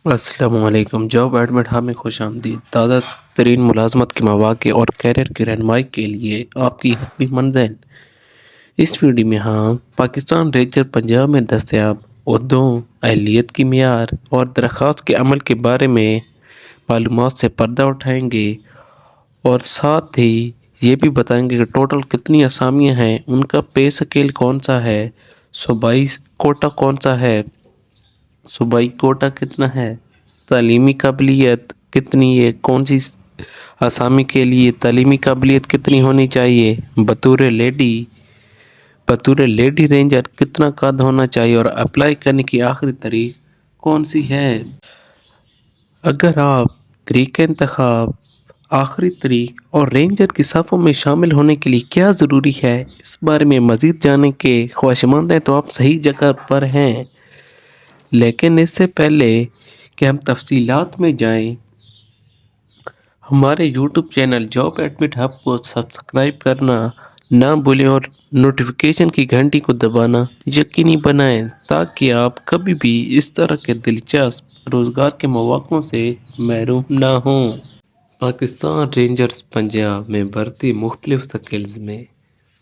السلام علیکم۔ Job admit میں خوش آمدید۔ تازہ ترین ملازمت کے مواقع اور کیریئر کی رہنمائی کے لیے آپ کی حتمی منزل۔ اس ویڈیو میں ہم پاکستان رینجر پنجاب میں دستیاب عہدوں، اہلیت کی معیار اور درخواست کے عمل کے بارے میں معلومات سے پردہ اٹھائیں گے، اور ساتھ ہی یہ بھی بتائیں گے کہ ٹوٹل کتنی اسامیاں ہیں، ان کا پے اسکیل کون سا ہے، صوبائی کوٹا کون سا ہے، صوبائی کوٹا کتنا ہے، تعلیمی قابلیت کتنی ہے، کون سی اسامی کے لیے تعلیمی قابلیت کتنی ہونی چاہیے، بطور لیڈی رینجر کتنا قد ہونا چاہیے، اور اپلائی کرنے کی آخری تاریخ کون سی ہے۔ اگر آپ طریقہ انتخاب، آخری تاریخ اور رینجر کی صفوں میں شامل ہونے کے لیے کیا ضروری ہے، اس بارے میں مزید جاننے کے خواہشمند ہیں تو آپ صحیح جگہ پر ہیں۔ لیکن اس سے پہلے کہ ہم تفصیلات میں جائیں، ہمارے YouTube channel job admit hub کو سبسکرائب کرنا نہ بھولیں اور نوٹیفیکیشن کی گھنٹی کو دبانا یقینی بنائیں تاکہ آپ کبھی بھی اس طرح کے دلچسپ روزگار کے مواقع سے محروم نہ ہوں۔ پاکستان رینجرز پنجاب میں بھرتی مختلف سکلز میں۔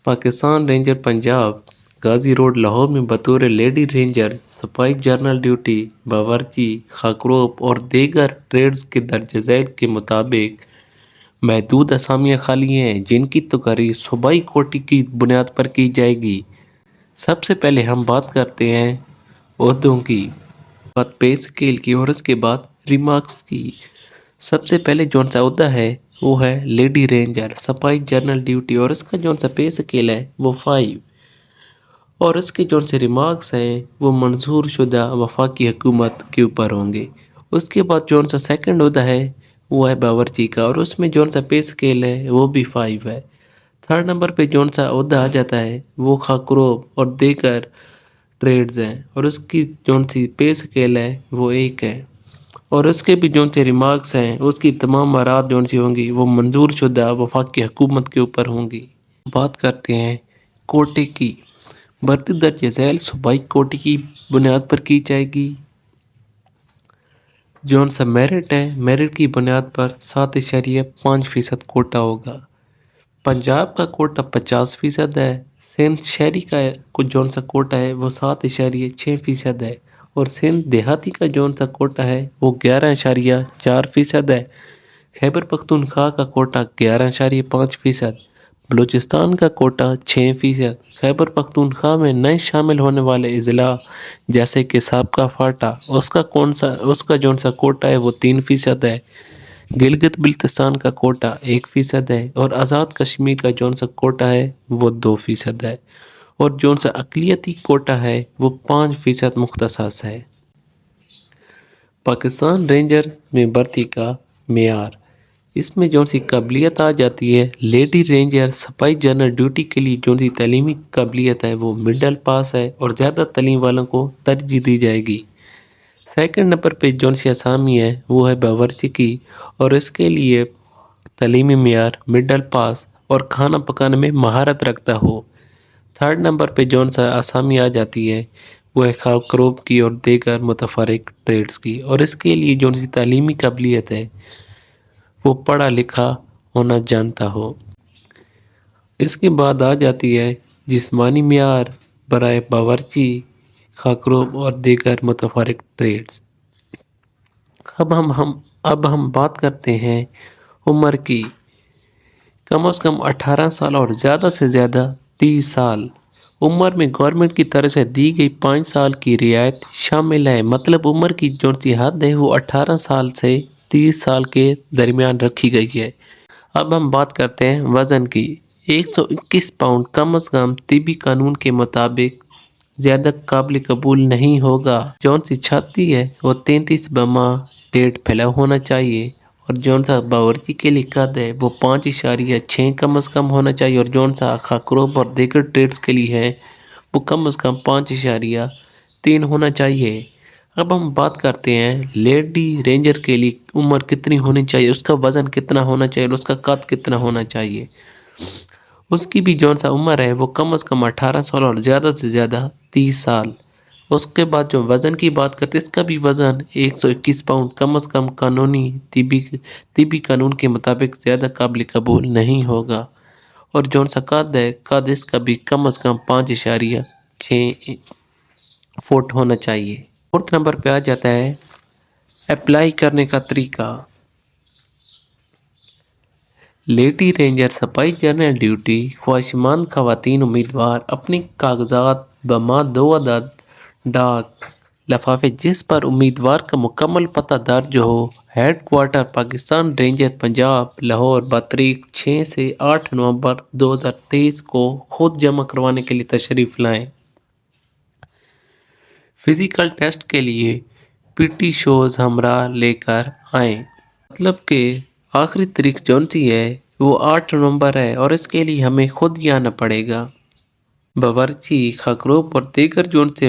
پاکستان رینجر پنجاب غازی روڈ لاہور میں بطور لیڈی رینجر، سپاہی جنرل ڈیوٹی، باورچی خاکروب اور دیگر ٹریڈز کے درجہ ذیل کے مطابق محدود اسامیاں خالی ہیں، جن کی تقرری صوبائی کوٹے کی بنیاد پر کی جائے گی۔ سب سے پہلے ہم بات کرتے ہیں عہدوں کی، بعد پے اسکیل کی اور اس کے بعد ریمارکس کی۔ سب سے پہلے جون سا عہدہ ہے وہ ہے لیڈی رینجر سپاہی جنرل ڈیوٹی، اور اس کا جون سا پے اسکیل ہے وہ 5، اور اس کے جون سے ریمارکس ہیں وہ منظور شدہ وفاقی حکومت کے اوپر ہوں گے۔ اس کے بعد جون سا سیکنڈ عہدہ ہے وہ ہے باورچی کا، اور اس میں جون سا پے اسکیل ہے وہ بھی 5 ہے۔ تھرڈ نمبر پہ جون سا عہدہ آ جاتا ہے وہ خاکروب اور دیگر ٹریڈز ہیں، اور اس کی جون سی پے اسکیل ہے وہ 1 ہے، اور اس کے بھی جون سے ریمارکس ہیں اس کی تمام مراد جون سی ہوں گی وہ منظور شدہ وفاقی حکومت کے اوپر ہوں گی۔ بات کرتے ہیں کوٹے کی۔ بھرتی درجہ ذیل صوبائی کوٹے کی بنیاد پر کی جائے گی۔ جون سا میرٹ ہے، میرٹ کی بنیاد پر 7.5% کوٹا ہوگا۔ پنجاب کا کوٹا 50% ہے، سندھ شہری کا جون سا کوٹا ہے وہ 7.6% ہے، اور سندھ دیہاتی کا جون سا کوٹا ہے وہ 11.4% ہے۔ خیبر پختونخوا کا کوٹا 11.5%، بلوچستان کا کوٹا 6%۔ خیبر پختونخوا میں نئے شامل ہونے والے اضلاع جیسے کہ سابقہ فاٹا، اس کا جون سا کوٹا ہے وہ 3% ہے۔ گلگت بلتستان کا کوٹا 1% ہے، اور آزاد کشمیر کا جون سا کوٹا ہے وہ 2% ہے، اور جون سا اقلیتی کوٹا ہے وہ 5% مختص ہے۔ پاکستان رینجر میں بھرتی کا معیار، اس میں جون سی قابلیت آ جاتی ہے لیڈی رینجر سپاہی جنرل ڈیوٹی کے لیے جون سی تعلیمی قابلیت ہے وہ مڈل پاس ہے، اور زیادہ تعلیم والوں کو ترجیح دی جائے گی۔ سیکنڈ نمبر پہ جون سی اسامی ہے وہ ہے باورچی کی، اور اس کے لیے تعلیمی معیار مڈل پاس اور کھانا پکانے میں مہارت رکھتا ہو۔ تھرڈ نمبر پہ جون سا اسامی آ جاتی ہے وہ ہے خاکروب کی اور دیگر متفرق ٹریڈز کی، اور اس کے لیے جون سی تعلیمی قابلیت ہے وہ پڑھا لکھا ہونا جانتا ہو۔ اس کے بعد آ جاتی ہے جسمانی معیار برائے باورچی خاکروب اور دیگر متفرق ٹریڈز۔ اب ہم بات کرتے ہیں عمر کی۔ کم از کم 18 سال اور زیادہ سے زیادہ 30 سال۔ عمر میں گورنمنٹ کی طرف سے دی گئی 5 سال کی رعایت شامل ہے، مطلب عمر کی جو سی حد ہے وہ 18 سال سے 30 سال کے درمیان رکھی گئی ہے۔ اب ہم بات کرتے ہیں وزن کی۔ 121 پاؤنڈ کم از کم طبی قانون کے مطابق زیادہ قابل قبول نہیں ہوگا۔ جون سی چھاتی ہے وہ 33 بما 1.5 پھیلا ہونا چاہیے، اور جون سا باورچی کے لیے قد ہے وہ 5.6 کم از کم ہونا چاہیے، اور جون سا خاکروب اور دیگر ٹریڈز کے لیے ہے وہ کم از کم 5.3 ہونا چاہیے۔ اب ہم بات کرتے ہیں لیڈی رینجر کے لیے عمر کتنی ہونی چاہیے، اس کا وزن کتنا ہونا چاہیے، اور اس کا قد کتنا ہونا چاہیے۔ اس کی بھی جون سا عمر ہے وہ کم از کم 18 سال اور زیادہ سے زیادہ 30 سال۔ اس کے بعد جو وزن کی بات کرتے ہیں، اس کا بھی وزن 121 پاؤنڈ کم از کم قانونی طبی قانون کے مطابق زیادہ قابل قبول نہیں ہوگا۔ اور جون سا قد اس کا بھی کم از کم 5.6 فٹ ہونا چاہیے۔ فورتھ نمبر پہ آ جاتا ہے اپلائی کرنے کا طریقہ۔ لیڈی رینجر سپاہی جنرل ڈیوٹی خواہشمند خواتین امیدوار اپنی کاغذات بما 2 عدد ڈاک لفافے جس پر امیدوار کا مکمل پتہ درج ہو، head quarter Pakistan ranger Punjab Lahore بتاریخ 6 سے 8 نومبر 2023 کو خود جمع کروانے کے لیے تشریف لائیں۔ فزیکل ٹیسٹ کے لیے پی ٹی شوز ہمراہ لے کر آئیں۔ مطلب کہ آخری تاریخ جون سی ہے وہ 8 نومبر ہے اور اس کے لیے ہمیں خود ہی آنا پڑے گا۔ باورچی خاکروب اور دیگر جون سے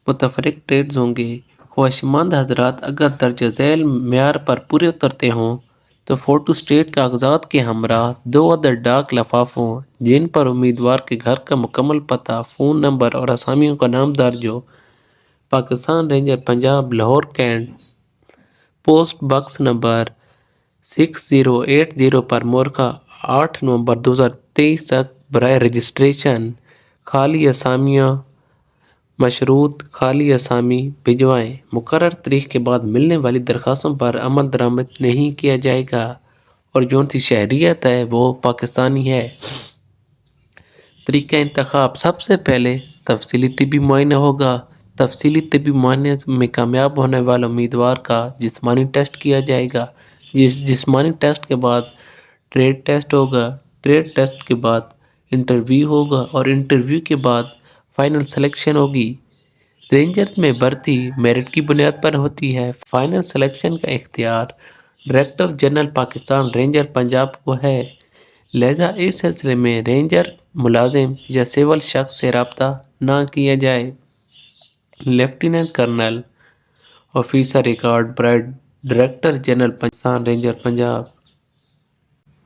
متفرق ٹریڈز ہوں گے۔ خواہشمند حضرات اگر درجہ ذیل معیار پر پورے اترتے ہوں تو فوٹو اسٹیٹ کاغذات کے ہمراہ 2 عدد ڈاک لفافوں جن پر امیدوار کے گھر کا مکمل پتہ، فون نمبر اور اسامیوں کا نام درج ہو، Pakistan ranger Punjab Lahore cantt post box number 6080 پر مورخہ 8 نومبر 2023 تک برائے رجسٹریشن خالی اسامیاں مشروط خالی اسامی بھجوائیں۔ مقرر تاریخ کے بعد ملنے والی درخواستوں پر عمل درآمد نہیں کیا جائے گا اور جون سی شہریت ہے وہ پاکستانی ہے۔ طریقہ انتخاب: سب سے پہلے تفصیلی طبی معائنہ ہوگا۔ تفصیلی طبی معائنے میں کامیاب ہونے والے امیدوار کا جسمانی ٹیسٹ کیا جائے گا۔ جسمانی ٹیسٹ کے بعد ٹریڈ ٹیسٹ ہوگا۔ ٹریڈ ٹیسٹ کے بعد انٹرویو ہوگا اور انٹرویو کے بعد فائنل سلیکشن ہوگی۔ رینجرز میں بھرتی میرٹ کی بنیاد پر ہوتی ہے۔ فائنل سلیکشن کا اختیار director general Pakistan ranger Punjab کو ہے، لہذا اس سلسلے میں رینجر ملازم یا سول شخص سے رابطہ نہ کیا جائے۔ لیفٹیننٹ کرنل آفیسر ریکارڈ برائے director general Pakistan ranger Punjab.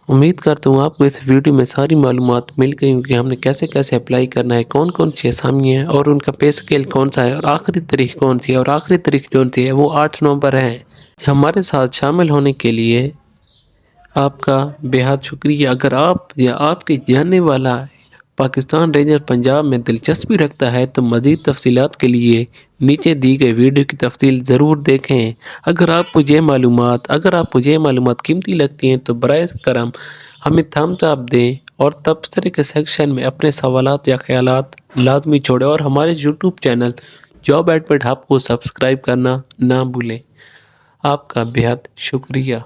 امید کرتا ہوں آپ کو اس ویڈیو میں ساری معلومات مل گئی ہوں کہ ہم نے کیسے کیسے اپلائی کرنا ہے، کون کون سی اسامی ہیں اور ان کا پے اسکیل کون سا ہے اور آخری تاریخ کون سی ہے، اور آخری تاریخ جون سی ہے وہ 8 نومبر ہے۔ ہمارے ساتھ شامل ہونے کے لیے آپ کا بے حد شکریہ۔ اگر آپ یا آپ کے جاننے والا پاکستان رینجر پنجاب میں دلچسپی رکھتا ہے تو مزید تفصیلات کے لیے نیچے دی گئی ویڈیو کی تفصیل ضرور دیکھیں۔ اگر آپ کو یہ معلومات قیمتی لگتی ہیں تو برائے کرم ہمیں تھمز اپ دیں اور تبصرے کے سیکشن میں اپنے سوالات یا خیالات لازمی چھوڑیں اور ہمارے YouTube channel job admit hub کو سبسکرائب کرنا نہ بھولیں۔ آپ کا بے حد شکریہ۔